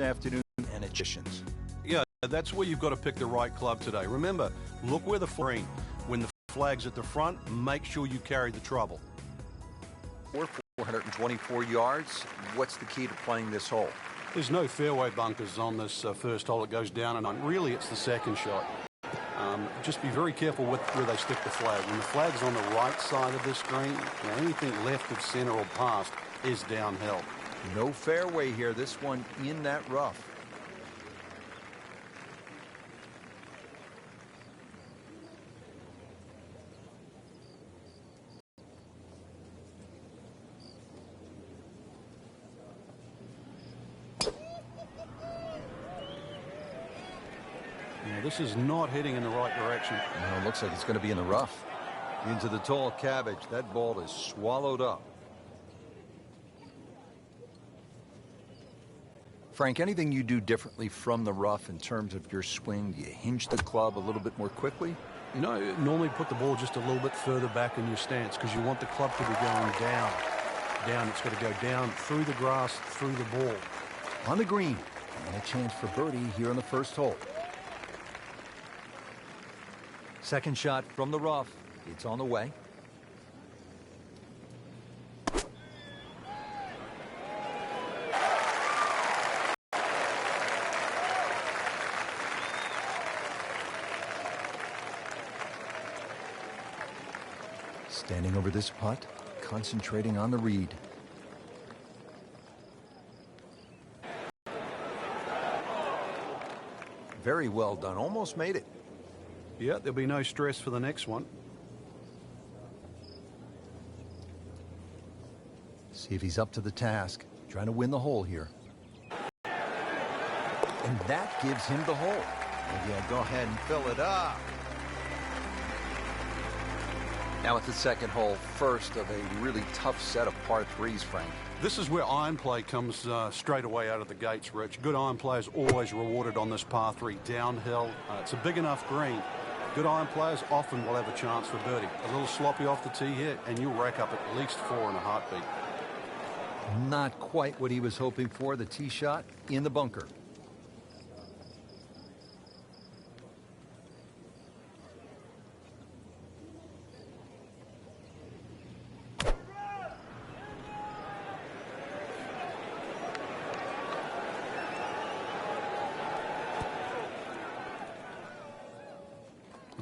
afternoon and additions. Yeah, that's where you've got to pick the right club today. Remember, look where the green. When the flag's at the front, make sure you carry the trouble. 424 yards. What's the key to playing this hole? There's no fairway bunkers on this first hole. It goes down and on. Really, it's the second shot. Just be very careful with where they stick the flag. When the flag's on the right side of this green, anything left of center or past is downhill. No fairway here. This one in that rough. Now, this is not heading in the right direction. No, it looks like it's going to be in the rough. Into the tall cabbage. That ball is swallowed up. Frank, anything you do differently from the rough in terms of your swing? Do you hinge the club a little bit more quickly? You know, normally put the ball just a little bit further back in your stance because you want the club to be going down. Down, it's got to go down through the grass, through the ball. On the green, and a chance for birdie here on the first hole. Second shot from the rough. It's on the way. Standing over this putt, concentrating on the read. Very well done. Almost made it. Yeah, there'll be no stress for the next one. See if he's up to the task. Trying to win the hole here. And that gives him the hole. And yeah, go ahead and fill it up. Now at the second hole, first of a really tough set of par threes, Frank. This is where iron play comes straight away out of the gates, Rich. Good iron play is always rewarded on this par three. Downhill. It's a big enough green. Good iron players often will have a chance for birdie. A little sloppy off the tee here, and you'll rack up at least 4 in a heartbeat. Not quite what he was hoping for. The tee shot in the bunker.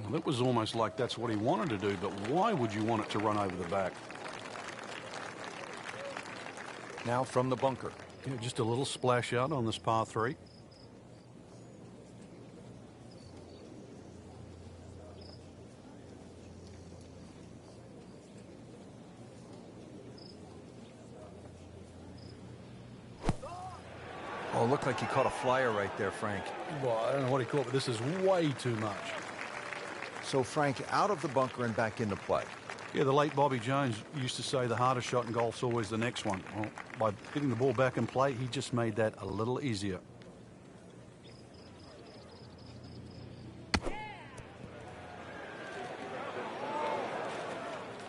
Well, it was almost like that's what he wanted to do, but why would you want it to run over the back? Now from the bunker. Yeah, just a little splash out on this par three. Oh, it looked like he caught a flyer right there, Frank. Well, I don't know what he caught, but this is way too much. So, Frank, out of the bunker and back into play. Yeah, the late Bobby Jones used to say the hardest shot in golf's always the next one. Well, by hitting the ball back in play, he just made that a little easier.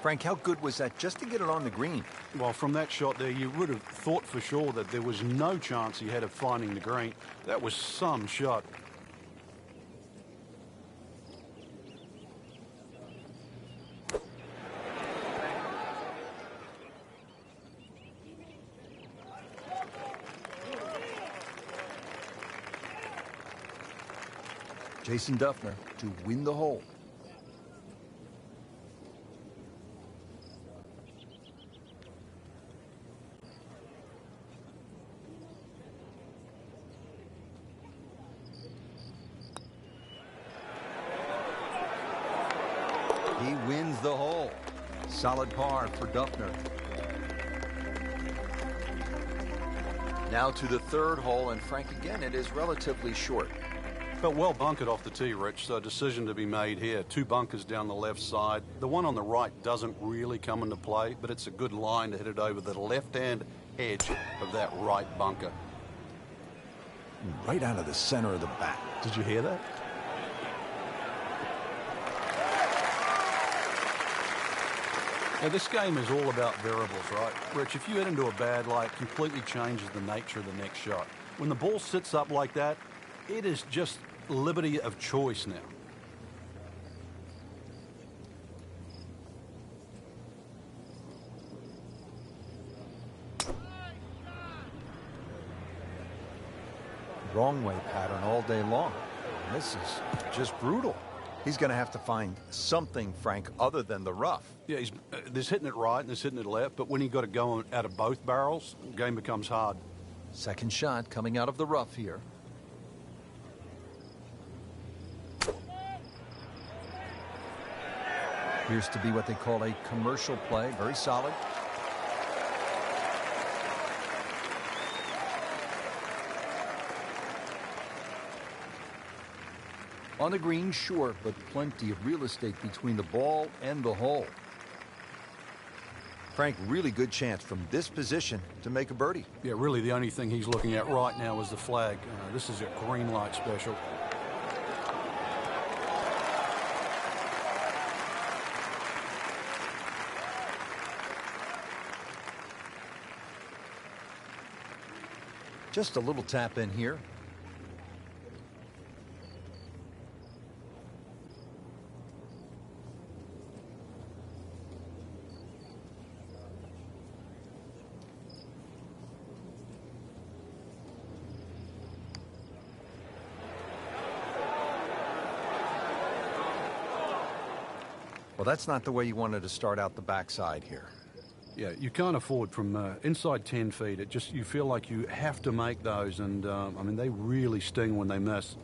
Frank, how good was that just to get it on the green? Well, from that shot there, you would have thought for sure that there was no chance he had of finding the green. That was some shot. Jason Dufner to win the hole. He wins the hole. Solid par for Dufner. Now to the third hole, and Frank, again, it is relatively short. Felt well bunkered off the tee, Rich, so a decision to be made here. 2 bunkers down the left side. The one on the right doesn't really come into play, but it's a good line to hit it over the left-hand edge of that right bunker. Right out of the center of the bat. Did you hear that? Now, this game is all about variables, right? Rich, if you head into a bad lie, it completely changes the nature of the next shot. When the ball sits up like that, it is just liberty of choice now. Wrong way pattern all day long. This is just brutal. He's going to have to find something, Frank, other than the rough. Yeah, there's hitting it right and there's hitting it left, but when you've got to go out of both barrels, the game becomes hard. Second shot coming out of the rough here. Appears to be what they call a commercial play. Very solid. On the green, sure, but plenty of real estate between the ball and the hole. Frank, really good chance from this position to make a birdie. Yeah, really the only thing he's looking at right now is the flag. This is a green light special. Just a little tap in here. Well, that's not the way you wanted to start out the backside here. Yeah, you can't afford from inside 10 feet. It just, you feel like you have to make those, and I mean, they really sting when they miss.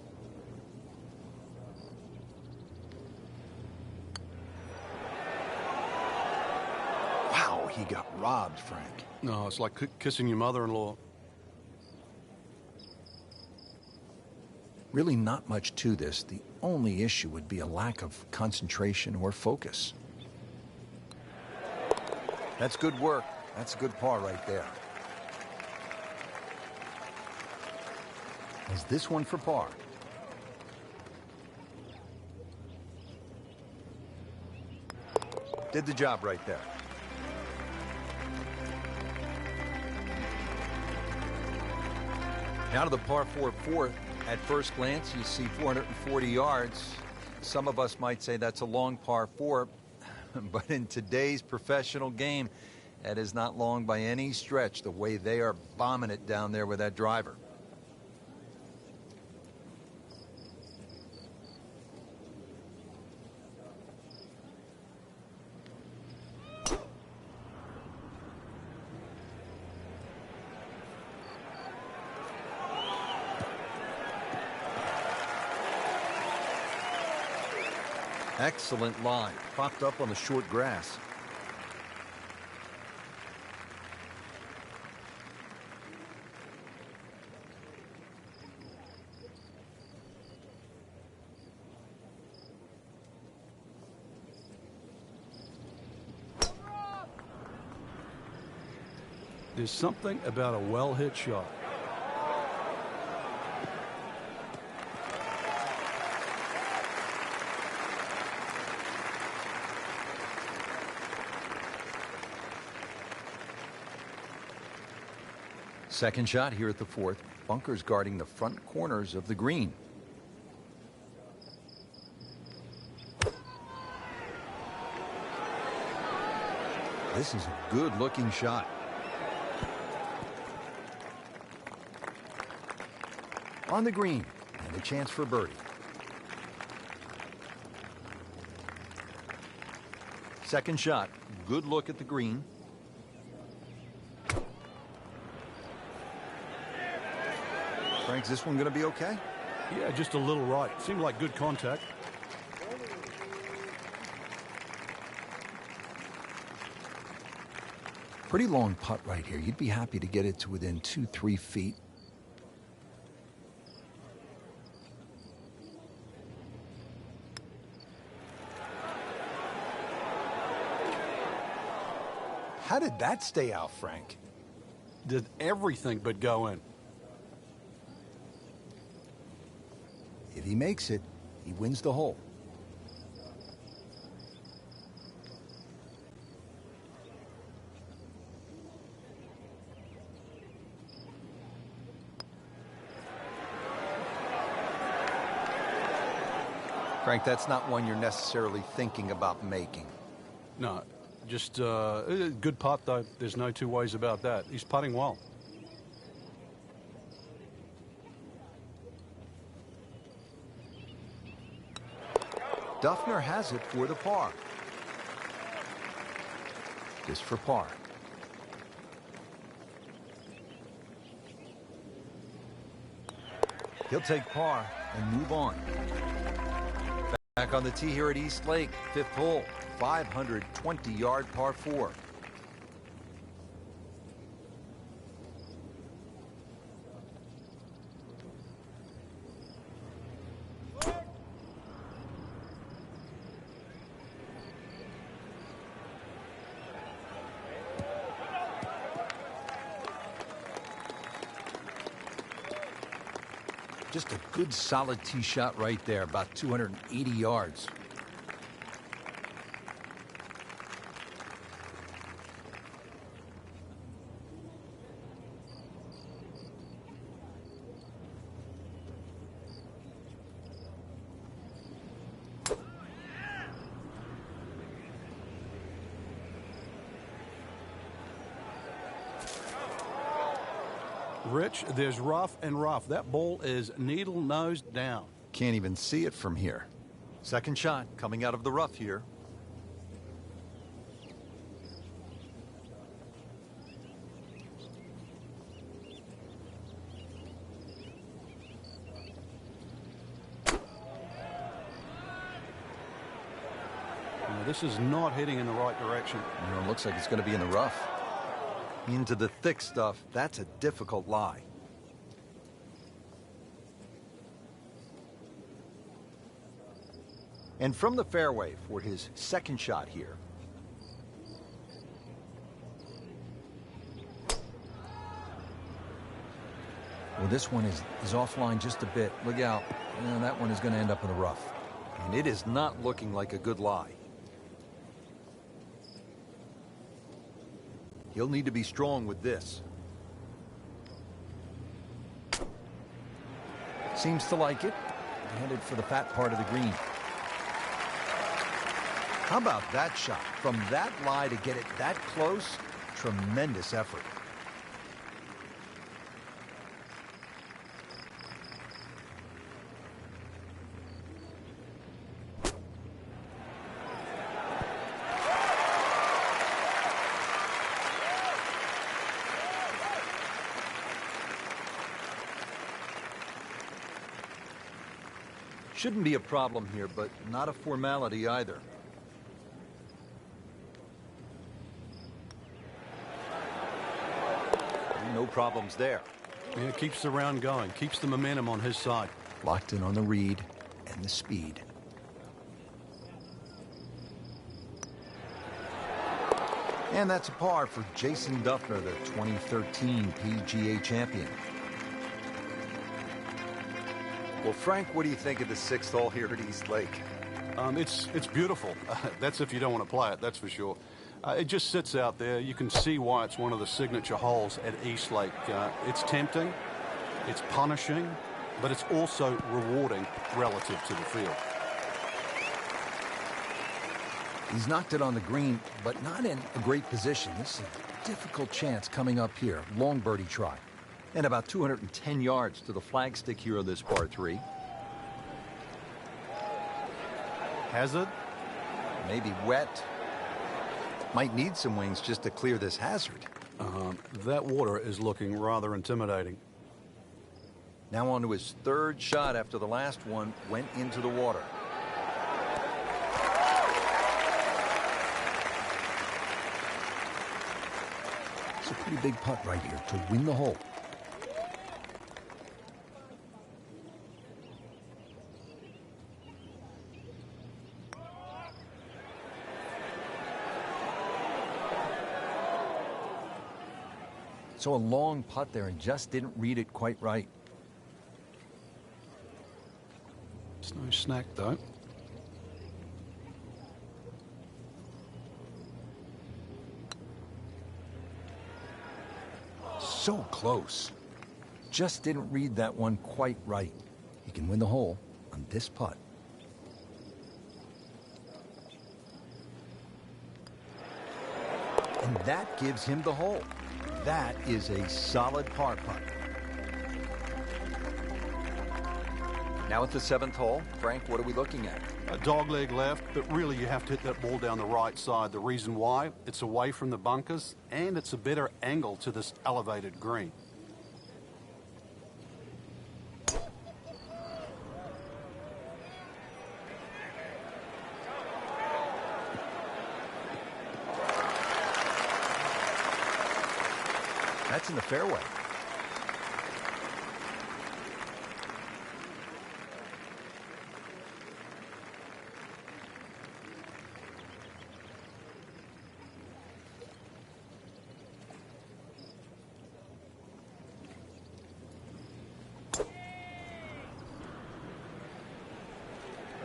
Wow, he got robbed, Frank. No, it's like kissing your mother-in-law. Really not much to this. The only issue would be a lack of concentration or focus. That's good work. That's a good par right there. Is this one for par? Did the job right there. Now to the par 4 fourth. At first glance, you see 440 yards. Some of us might say that's a long par 4, but in today's professional game, that is not long by any stretch, the way they are bombing it down there with that driver. Excellent line. Popped up on the short grass. There's something about a well-hit shot. Second shot here at the fourth. Bunkers guarding the front corners of the green. This is a good-looking shot. On the green, and a chance for birdie. Second shot, good look at the green. Frank, is this one going to be okay? Yeah, just a little right. Seemed like good contact. Pretty long putt right here. You'd be happy to get it to within 2-3 feet. How did that stay out, Frank? Did everything but go in. If he makes it, he wins the hole. Frank, that's not one you're necessarily thinking about making. No, just a good putt, though. There's no two ways about that. He's putting well. Dufner has it for the par. Just for par. He'll take par and move on. Back on the tee here at East Lake, 5th hole, 520-yard par 4. Just a good solid tee shot right there, about 280 yards. Rich, there's rough and rough. That ball is needle nose down. Can't even see it from here. Second shot coming out of the rough here. Now, this is not heading in the right direction. You know, it looks like it's going to be in the rough. Into the thick stuff. That's a difficult lie. And from the fairway for his second shot here. Well, this one is offline just a bit. Look out. That one is going to end up in the rough. And it is not looking like a good lie. He'll need to be strong with this. Seems to like it. Headed for the fat part of the green. How about that shot? From that lie to get it that close, tremendous effort. Shouldn't be a problem here, but not a formality either. No problems there. Yeah, keeps the round going, keeps the momentum on his side. Locked in on the read and the speed. And that's a par for Jason Dufner, the 2013 PGA champion. Well, Frank, what do you think of the 6th hole here at East Lake? It's beautiful. That's if you don't want to play it, that's for sure. It just sits out there. You can see why it's one of the signature holes at East Lake. It's tempting, it's punishing, but it's also rewarding relative to the field. He's knocked it on the green, but not in a great position. This is a difficult chance coming up here. Long birdie try. And about 210 yards to the flagstick here on this par 3. Hazard? Maybe wet. Might need some wings just to clear this hazard. That water is looking rather intimidating. Now on to his 3rd shot after the last one went into the water. It's a pretty big putt right here to win the hole. So a long putt there and just didn't read it quite right. It's no snack, though. So close. Just didn't read that one quite right. He can win the hole on this putt. And that gives him the hole. That is a solid par putt. Now at the 7th hole, Frank, what are we looking at? A dogleg left, but really you have to hit that ball down the right side. The reason why, it's away from the bunkers, and it's a better angle to this elevated green. That's in the fairway.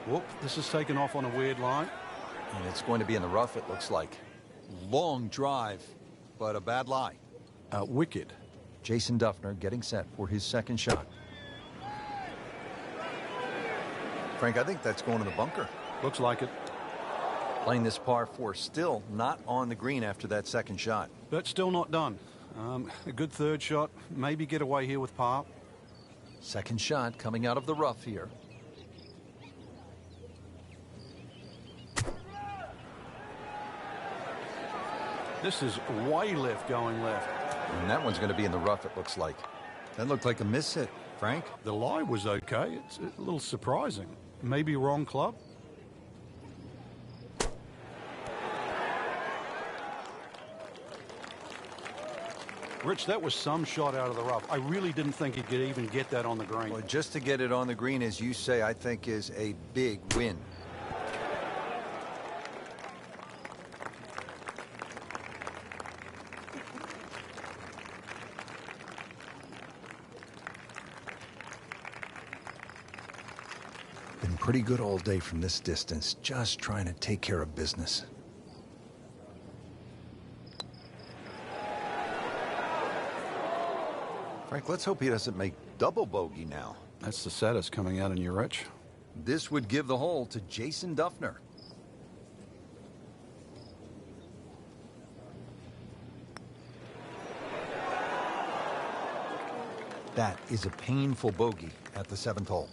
Whoop, this is taken off on a weird line. And it's going to be in the rough, it looks like. Long drive, but a bad lie. Wicked. Jason Dufner getting set for his second shot. Frank, I think that's going to the bunker. Looks like it. Playing this par 4, still not on the green after that second shot. But still not done. A good third shot. Maybe get away here with par. Second shot coming out of the rough here. This is way left going left. And that one's going to be in the rough, it looks like. That looked like a miss hit, Frank. The lie was okay. It's a little surprising. Maybe wrong club. Rich, that was some shot out of the rough. I really didn't think he could even get that on the green. Well, just to get it on the green, as you say, I think is a big win. Been pretty good all day from this distance, just trying to take care of business. Frank, let's hope he doesn't make double bogey now. That's the saddest coming out in you, Rich. This would give the hole to Jason Dufner. That is a painful bogey at the 7th hole.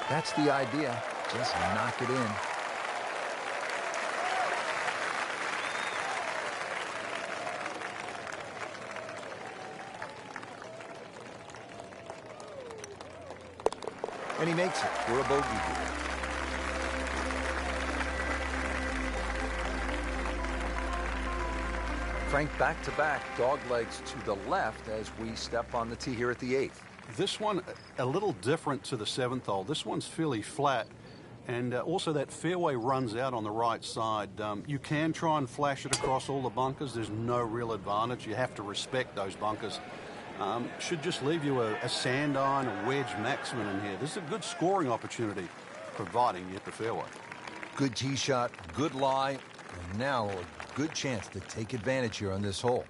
That's the idea. Just knock it in. And he makes it for a bogey here. Frank, back-to-back dog legs to the left as we step on the tee here at the 8th. This one a little different to the 7th hole. This one's fairly flat, and also that fairway runs out on the right side. You can try and flash it across all the bunkers. There's no real advantage. You have to respect those bunkers. Should just leave you a sand iron, a wedge maximum in here. This is a good scoring opportunity, providing you hit the fairway. Good tee shot, good lie, and now a good chance to take advantage here on this hole.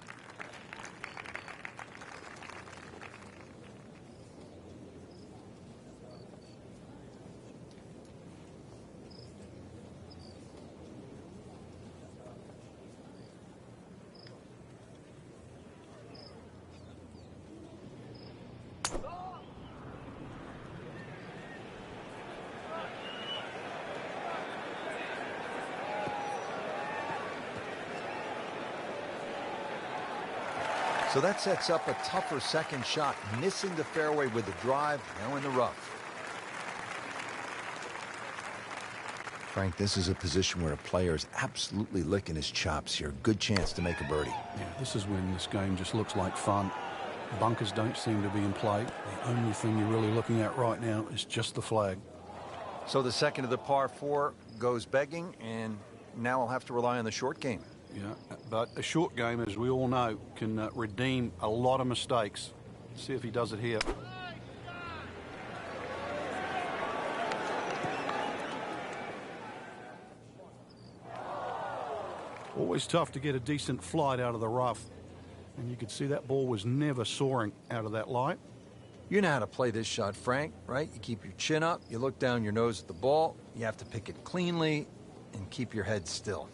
So that sets up a tougher second shot, missing the fairway with the drive, now in the rough. Frank, this is a position where a player is absolutely licking his chops here. Good chance to make a birdie. Yeah, this is when this game just looks like fun. Bunkers don't seem to be in play. The only thing you're really looking at right now is just the flag. So the second of the par 4 goes begging, and now I'll have to rely on the short game. Yeah, but a short game, as we all know, can redeem a lot of mistakes. See if he does it here. Always tough to get a decent flight out of the rough. And you could see that ball was never soaring out of that light. You know how to play this shot, Frank, right? You keep your chin up, you look down your nose at the ball, you have to pick it cleanly, and keep your head still.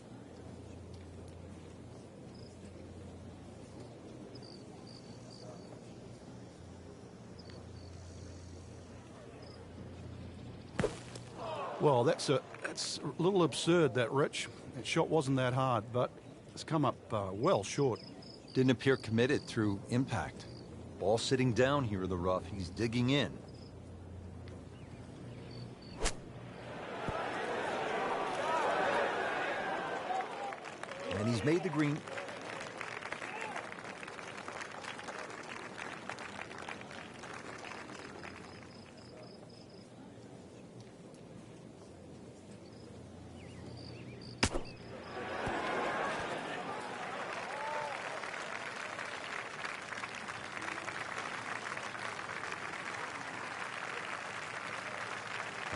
Well, that's a little absurd, that, Rich. That shot wasn't that hard, but it's come up well short. Didn't appear committed through impact. Ball sitting down here in the rough. He's digging in. And he's made the green.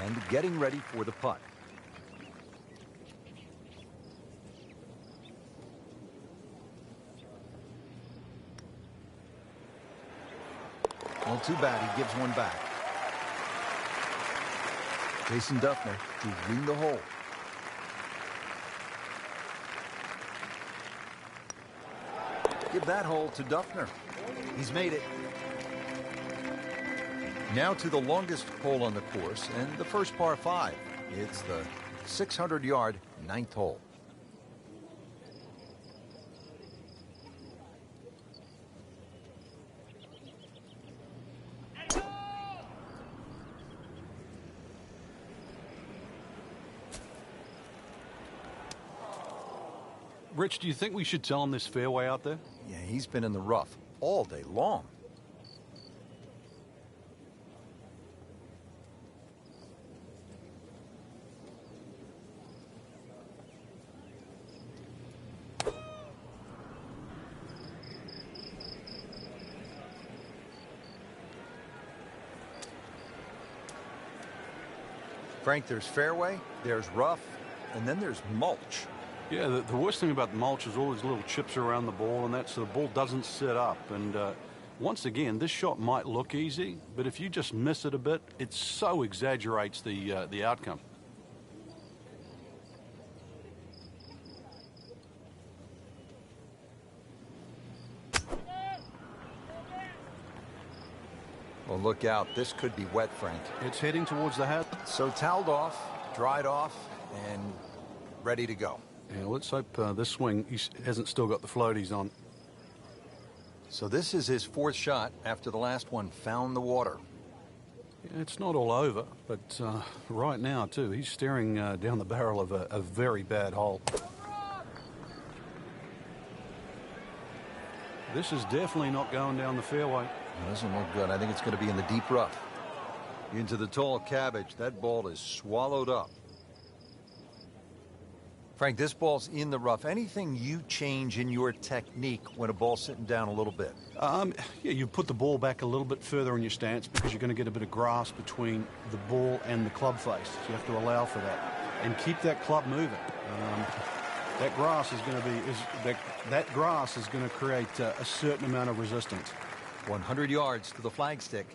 And getting ready for the putt. Well, too bad. He gives one back. Jason Dufner to win the hole. Give that hole to Dufner. He's made it. Now to the longest hole on the course and the first par 5. It's the 600-yard 9th hole. Rich, do you think we should tell him this fairway out there? Yeah, he's been in the rough all day long. Frank, there's fairway, there's rough, and then there's mulch. Yeah, the worst thing about the mulch is all these little chips around the ball, and that's so the ball doesn't sit up. And once again, this shot might look easy, but if you just miss it a bit, it so exaggerates the outcome. Well, look out. This could be wet, Frank. It's heading towards the hat. So toweled off, dried off, and ready to go. Yeah, let's hope this swing he hasn't still got the floaties on. So this is his 4th shot after the last one found the water. Yeah, it's not all over, but right now, too, he's staring down the barrel of a very bad hole. This is definitely not going down the fairway. It doesn't look good. I think it's going to be in the deep rough. Into the tall cabbage. That ball is swallowed up. Frank, this ball's in the rough. Anything you change in your technique when a ball's sitting down a little bit? Yeah, you put the ball back a little bit further in your stance because you're going to get a bit of grass between the ball and the club face. So you have to allow for that and keep that club moving. That grass is going to be that grass is going to create a certain amount of resistance. 100 yards to the flagstick.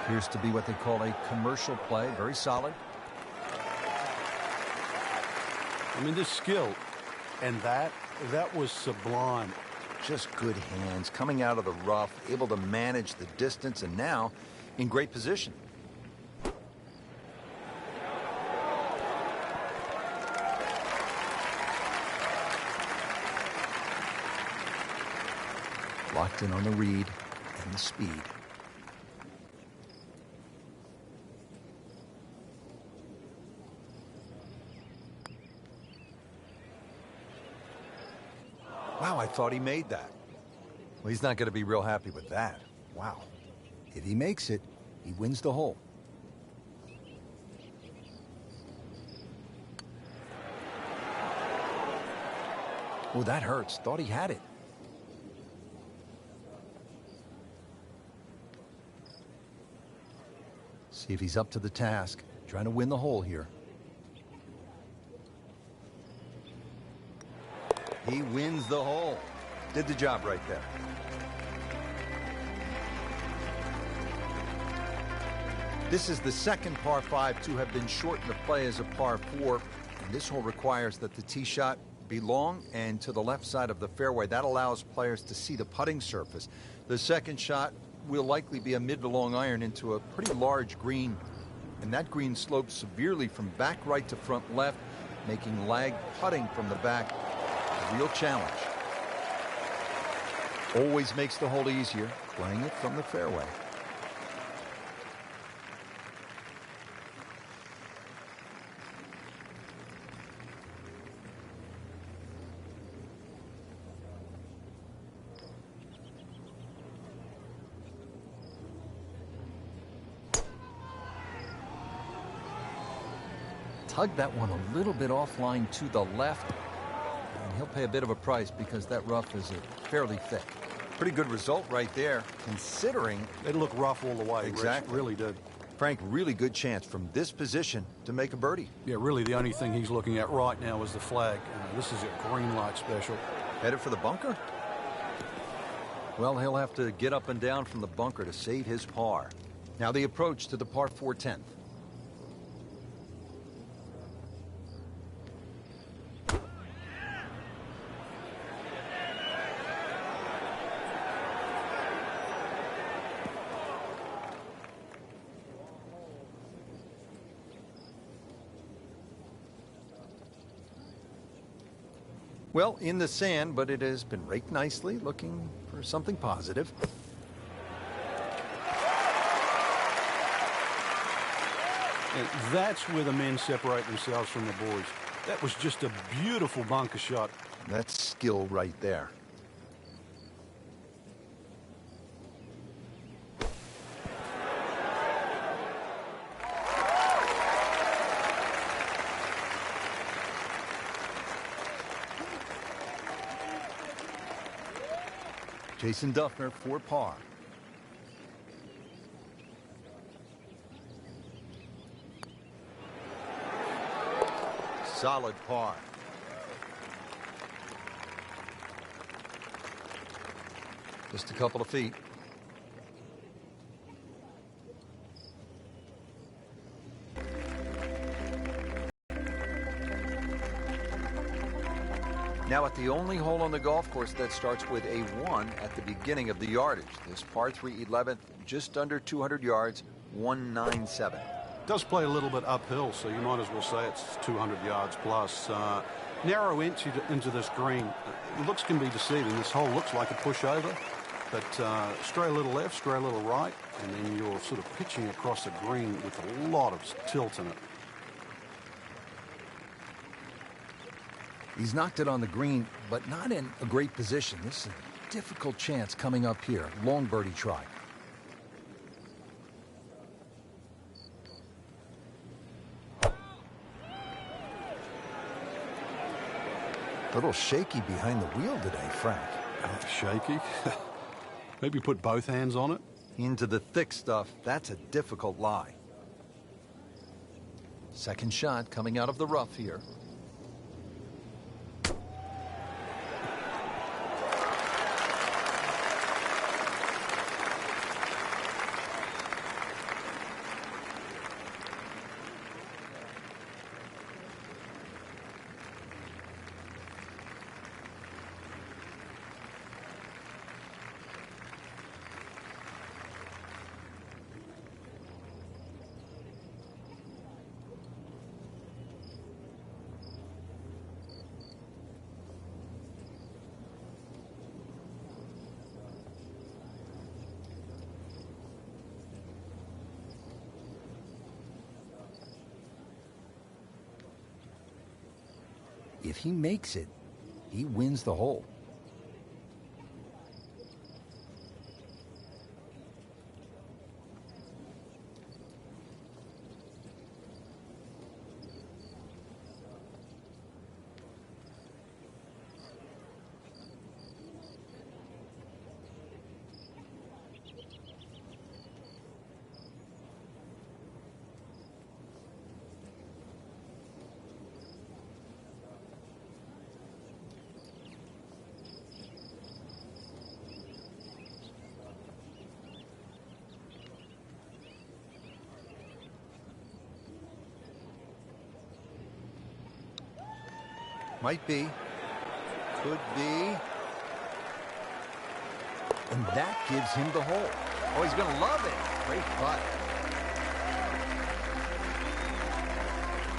Appears to be what they call a commercial play. Very solid. I mean, this skill and that was sublime. Just good hands coming out of the rough, able to manage the distance, and now in great position. Locked in on the read and the speed. Wow, I thought he made that. Well, he's not going to be real happy with that. Wow. If he makes it, he wins the hole. Oh, that hurts. Thought he had it. See if he's up to the task. Trying to win the hole here. He wins the hole. Did the job right there. This is the second par 5 to have been shortened to play as a par 4. And this hole requires that the tee shot be long and to the left side of the fairway. That allows players to see the putting surface. The second shot will likely be a mid to long iron into a pretty large green. And that green slopes severely from back right to front left, making lag putting from the back a real challenge. Always makes the hole easier playing it from the fairway. Tugged that one a little bit offline to the left, and he'll pay a bit of a price because that rough is fairly thick. Pretty good result right there, considering it looked rough all the way. Exactly. Rich, really did. Frank, really good chance from this position to make a birdie. Yeah, really the only thing he's looking at right now is the flag. This is a green light special. Headed for the bunker? Well, he'll have to get up and down from the bunker to save his par. Now the approach to the par 4 10th. Well, in the sand, but it has been raked nicely, looking for something positive. And that's where the men separate themselves from the boys. That was just a beautiful bunker shot. That's skill right there. Jason Dufner for par. Solid par. Just a couple of feet. Now at the only hole on the golf course that starts with a 1 at the beginning of the yardage. This par 3 11th, just under 200 yards, 197. Does play a little bit uphill, so you might as well say it's 200 yards plus. Narrow entry into this green. Looks can be deceiving. This hole looks like a pushover, but stray a little left, stray a little right, and then you're sort of pitching across the green with a lot of tilt in it. He's knocked it on the green, but not in a great position. This is a difficult chance coming up here. Long birdie try. A little shaky behind the wheel today, Frank. Shaky? Maybe put both hands on it? Into the thick stuff. That's a difficult lie. Second shot coming out of the rough here. If he makes it, he wins the hole. Might be. Could be. And that gives him the hole. Oh, he's going to love it. Great putt.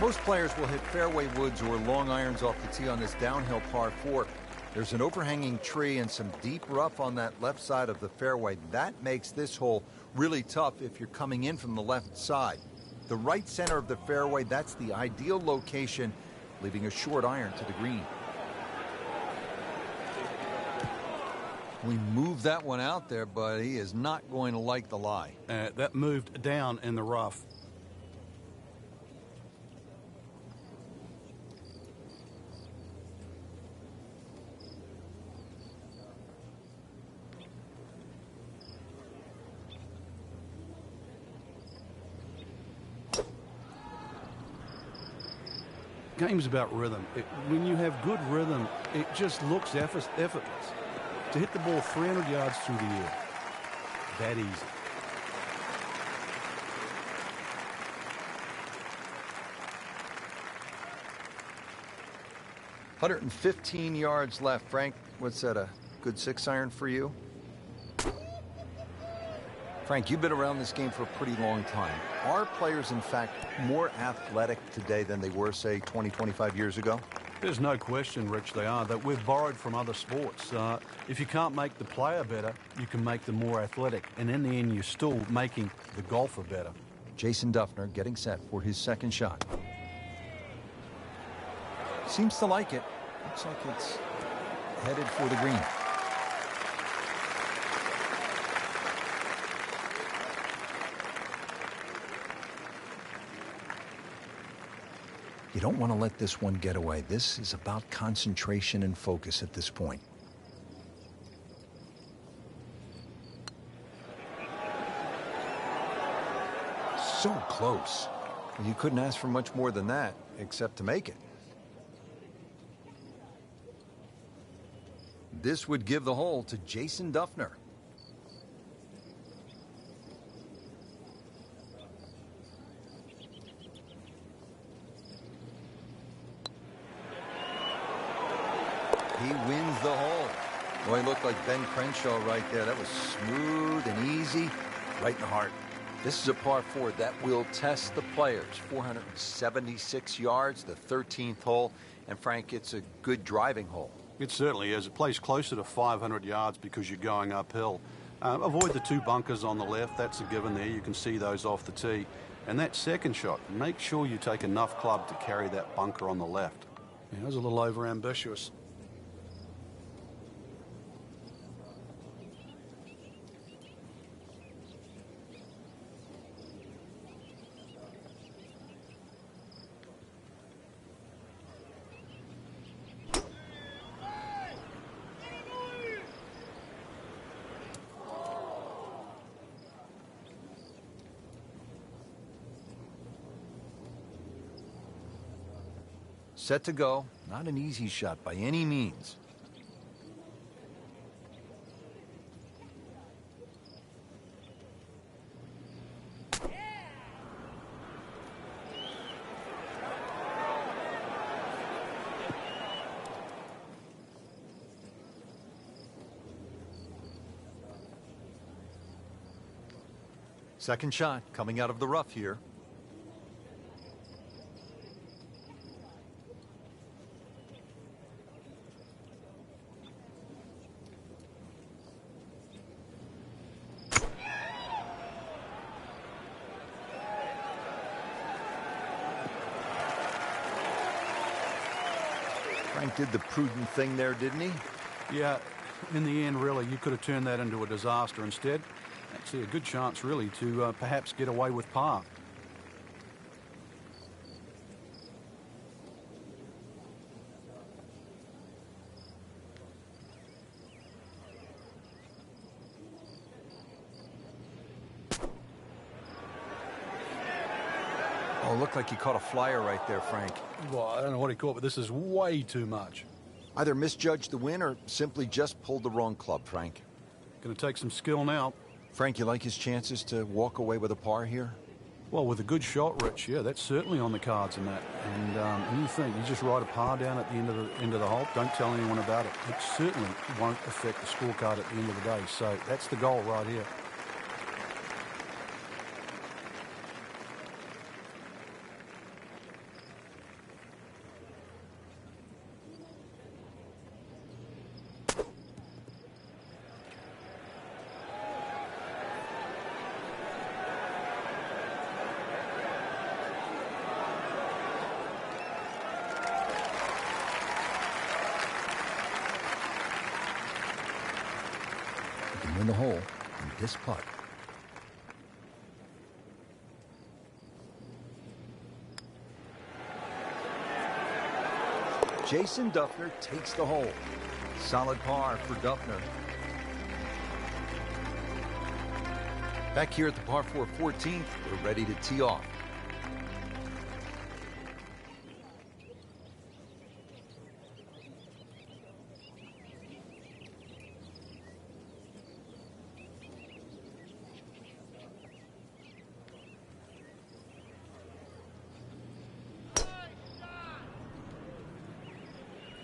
Most players will hit fairway woods or long irons off the tee on this downhill par 4. There's an overhanging tree and some deep rough on that left side of the fairway. That makes this hole really tough if you're coming in from the left side. The right center of the fairway, that's the ideal location, leaving a short iron to the green. We moved that one out there, but he is not going to like the lie. That moved down in the rough. Game's about rhythm. When you have good rhythm, it just looks effortless. To hit the ball 300 yards through the air, that easy. $115 yards left. Frank, what's that, a good 6-iron for you? Frank, you've been around this game for a pretty long time. Are players, in fact, more athletic today than they were, say, 20, 25 years ago? There's no question, Rich, they are. That we've borrowed from other sports. If you can't make the player better, you can make them more athletic. And in the end, you're still making the golfer better. Jason Dufner getting set for his second shot. Seems to like it. Looks like it's headed for the green. You don't want to let this one get away. This is about concentration and focus at this point. So close. You couldn't ask for much more than that, except to make it. This would give the hole to Jason Dufner. He wins the hole. Boy, he looked like Ben Crenshaw right there. That was smooth and easy, right in the heart. This is a par 4 that will test the players. 476 yards, the 13th hole. And Frank, it's a good driving hole. It certainly is. It plays closer to 500 yards because you're going uphill. Avoid the 2 bunkers on the left. That's a given there. You can see those off the tee. And that second shot, make sure you take enough club to carry that bunker on the left. Yeah, it was a little over-ambitious. Set to go. Not an easy shot by any means. Second shot coming out of the rough here. Frank did the prudent thing there, didn't he? Yeah, in the end, really, you could have turned that into a disaster. Instead, actually a good chance, really, to perhaps get away with par. Oh, looked like he caught a flyer right there, Frank. Well, I don't know what he caught, but this is way too much. Either misjudged the win or simply just pulled the wrong club, Frank. Going to take some skill now. Frank, you like his chances to walk away with a par here? Well, with a good shot, Rich, yeah, that's certainly on the cards in that. And you think you just write a par down at the end of the hole. Don't tell anyone about it. It certainly won't affect the scorecard at the end of the day. So that's the goal right here. Win the hole in this putt. Jason Dufner takes the hole. Solid par for Dufner. Back here at the par 4 14th, we're ready to tee off.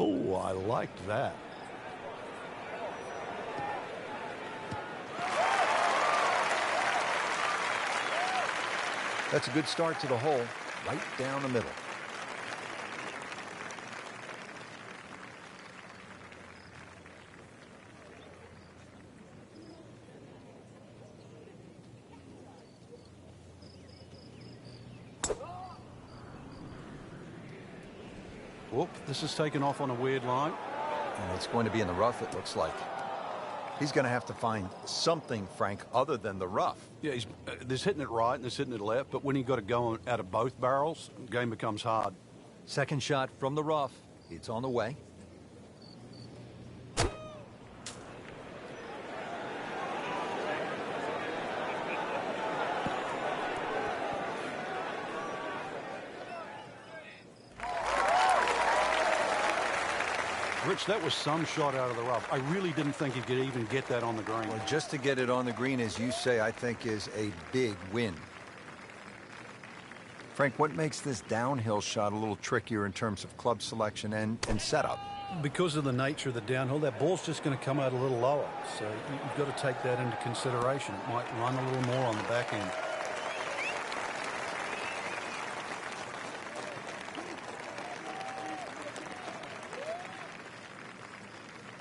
Oh, I liked that. That's a good start to the hole, right down the middle. Whoop, this is taken off on a weird line. And it's going to be in the rough, it looks like. He's going to have to find something, Frank, other than the rough. Yeah, there's hitting it right and there's hitting it left, but when you've got to go out of both barrels, the game becomes hard. Second shot from the rough. It's on the way. Rich, that was some shot out of the rough. I really didn't think he could even get that on the green. Well, just to get it on the green, as you say, I think is a big win. Frank, what makes this downhill shot a little trickier in terms of club selection and setup? Because of the nature of the downhill, that ball's just going to come out a little lower. So you've got to take that into consideration. It might run a little more on the back end.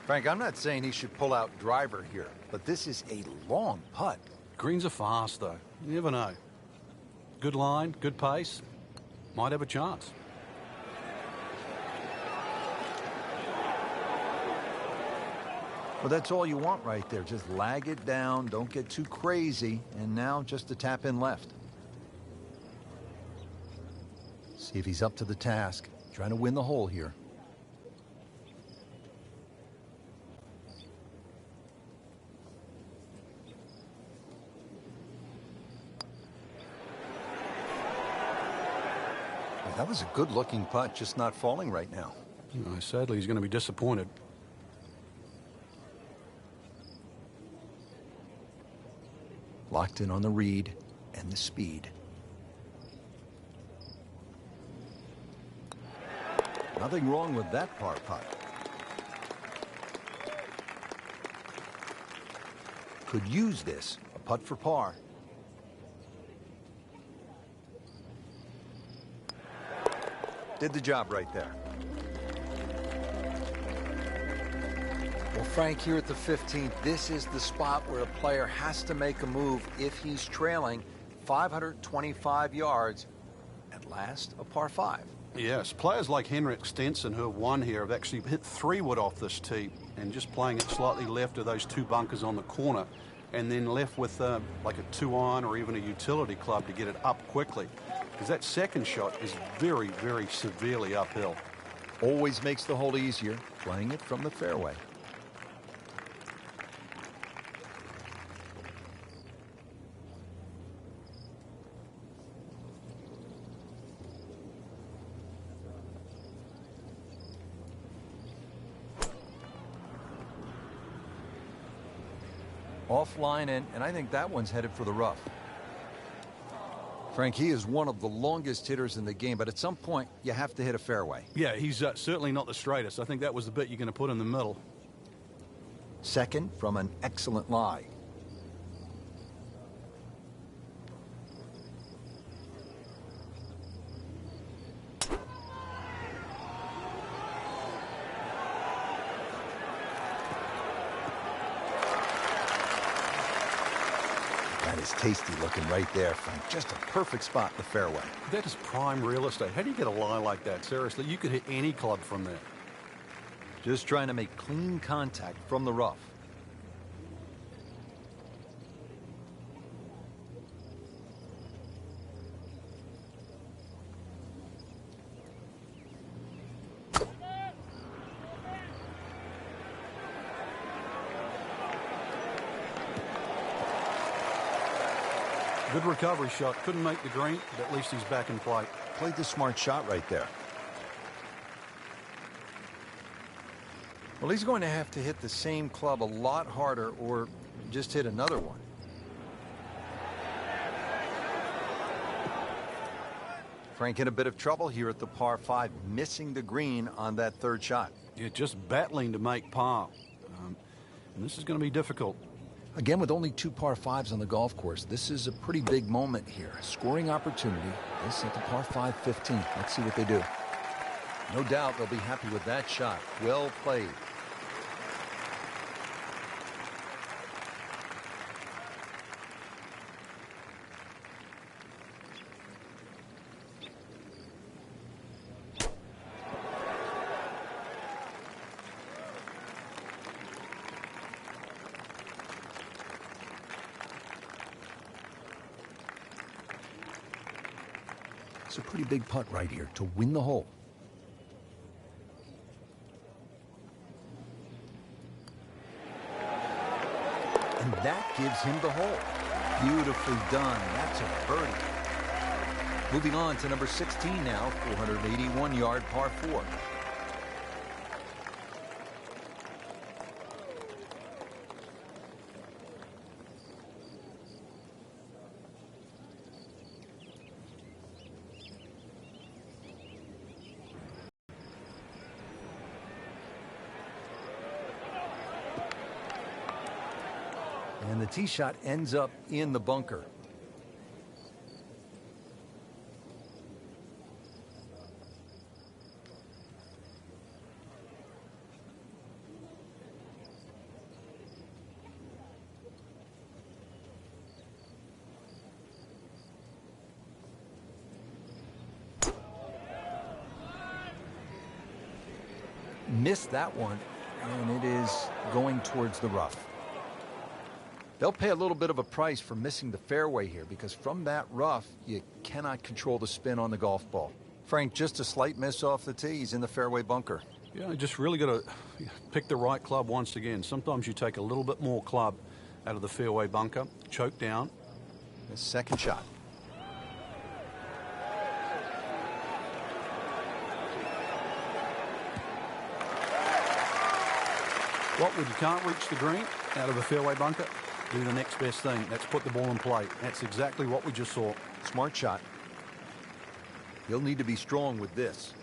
Frank, I'm not saying he should pull out driver here, but this is a long putt. Greens are fast, though. You never know. Good line, good pace. Might have a chance. Well, that's all you want right there. Just lag it down, don't get too crazy, and now just a tap in left. See if he's up to the task. Trying to win the hole here. That was a good-looking putt, just not falling right now. Sadly, he's going to be disappointed. Locked in on the read and the speed. Nothing wrong with that par putt. Could use this, a putt for par. Did the job right there. Well, Frank, here at the 15th, this is the spot where a player has to make a move if he's trailing 525 yards. At last, a par 5. Yes, players like Henrik Stenson, who have won here, have actually hit 3-wood off this tee and just playing it slightly left of those two bunkers on the corner and then left with like a 2-iron or even a utility club to get it up quickly. Because that second shot is very, very severely uphill. Always makes the hole easier, playing it from the fairway. Offline, and I think that one's headed for the rough. Frank, he is one of the longest hitters in the game, but at some point you have to hit a fairway. Yeah, he's certainly not the straightest. I think that was the bit you're going to put in the middle. Second from an excellent lie. That is tasty looking right there, Frank. Just a perfect spot in the fairway. That is prime real estate. How do you get a lie like that? Seriously, you could hit any club from there. Just trying to make clean contact from the rough. Good recovery shot. Couldn't make the green, but at least he's back in play. Played the smart shot right there. Well, he's going to have to hit the same club a lot harder or just hit another one. Frank in a bit of trouble here at the par 5, missing the green on that third shot. Yeah, just battling to make par. And this is going to be difficult. Again, with only 2 par 5s on the golf course, this is a pretty big moment here. Scoring opportunity. This at the par 5 15th. Let's see what they do. No doubt they'll be happy with that shot. Well played. It's a pretty big putt right here to win the hole. And that gives him the hole. Beautifully done. That's a birdie. Moving on to number 16 now, 481-yard par 4. And the tee shot ends up in the bunker. Missed that one, and it is going towards the rough. They'll pay a little bit of a price for missing the fairway here because from that rough, you cannot control the spin on the golf ball. Frank, just a slight miss off the tee. He's in the fairway bunker. Yeah, just really got to pick the right club once again. Sometimes you take a little bit more club out of the fairway bunker, choke down. The second shot. What when you can't reach the green out of a fairway bunker? Do the next best thing. That's put the ball in play. That's exactly what we just saw. Smart shot. He'll need to be strong with this.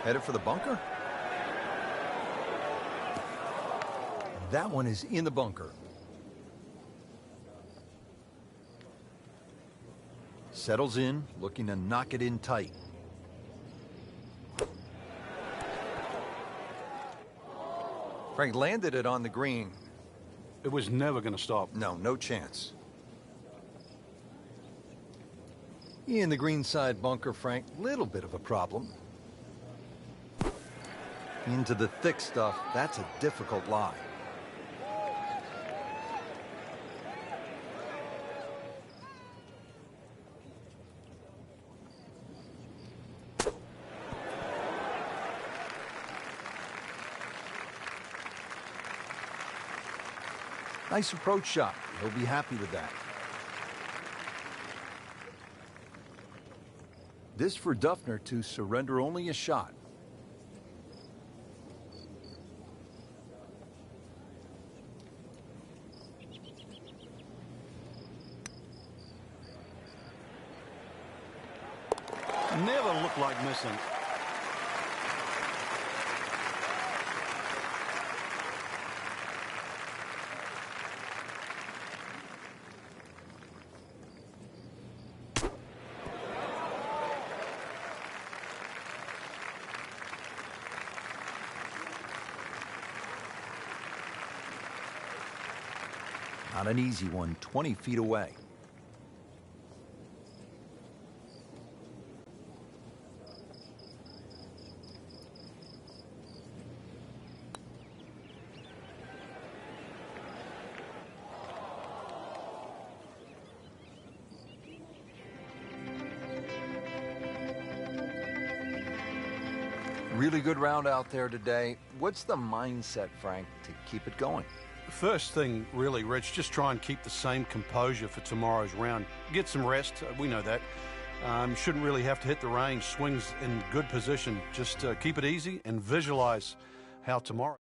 Headed for the bunker. That one is in the bunker. Settles in, looking to knock it in tight. Frank landed it on the green. It was never going to stop. No, no chance. In the greenside bunker, Frank, little bit of a problem. Into the thick stuff, that's a difficult lie. Nice approach shot. He'll be happy with that. This for Dufner to surrender only a shot. Never looked like missing. Not an easy one, 20 feet away. Really good round out there today. What's the mindset, Frank, to keep it going? First thing, really, Rich, just try and keep the same composure for tomorrow's round. Get some rest. We know that. Shouldn't really have to hit the range. Swings in good position. Just keep it easy and visualize how tomorrow.